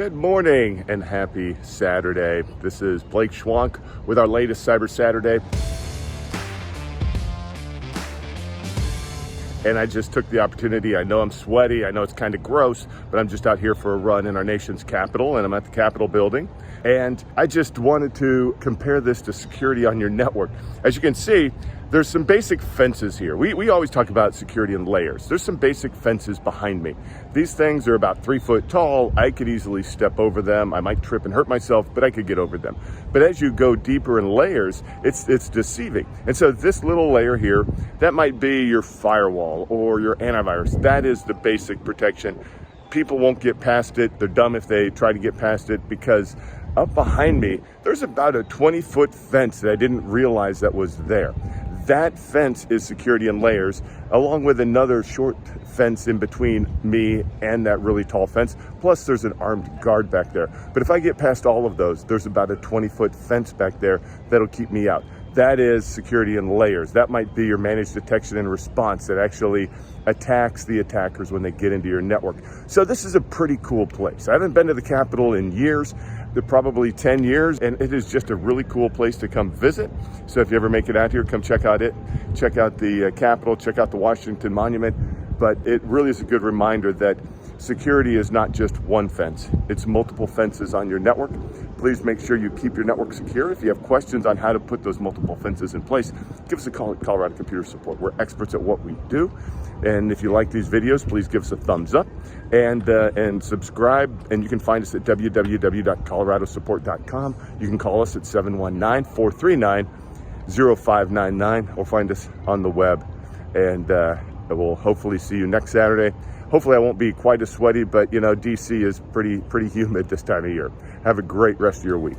Good morning and happy Saturday. This is Blake Schwank with our latest Cyber Saturday. And I just took the opportunity. I know I'm sweaty. I know it's kind of gross, but I'm just out here for a run in our nation's capital, and I'm at the Capitol building. And I just wanted to compare this to security on your network. As you can see, there's some basic fences here. We always talk about security in layers. There's some basic fences behind me. These things are about 3 foot tall. I could easily step over them. I might trip and hurt myself, but I could get over them. But as you go deeper in layers, it's deceiving. And so this little layer here, that might be your firewall or your antivirus. That is the basic protection. People won't get past it. They're dumb if they try to get past it, because up behind me, there's about a 20-foot fence that I didn't realize that was there. That fence is security in layers, along with another short fence in between me and that really tall fence. Plus there's an armed guard back there. But if I get past all of those, there's about a 20-foot fence back there that'll keep me out. That is security in layers. That might be your managed detection and response that actually attacks the attackers when they get into your network. So this is a pretty cool place. I haven't been to the Capitol in years. Probably 10 years, and it is just a really cool place to come visit. So if you ever make it out here, come check out it. Check out the Capitol, check out the Washington Monument. But it really is a good reminder that security is not just one fence. It's multiple fences on your network. Please make sure you keep your network secure. If you have questions on how to put those multiple fences in place, give us a call at Colorado Computer Support. We're experts at what we do. And if you like these videos, please give us a thumbs up and subscribe. And you can find us at www.coloradosupport.com. You can call us at 719-439-0599 or find us on the web. And we'll hopefully see you next Saturday. Hopefully I won't be quite as sweaty, but you know, DC is pretty humid this time of year. Have a great rest of your week.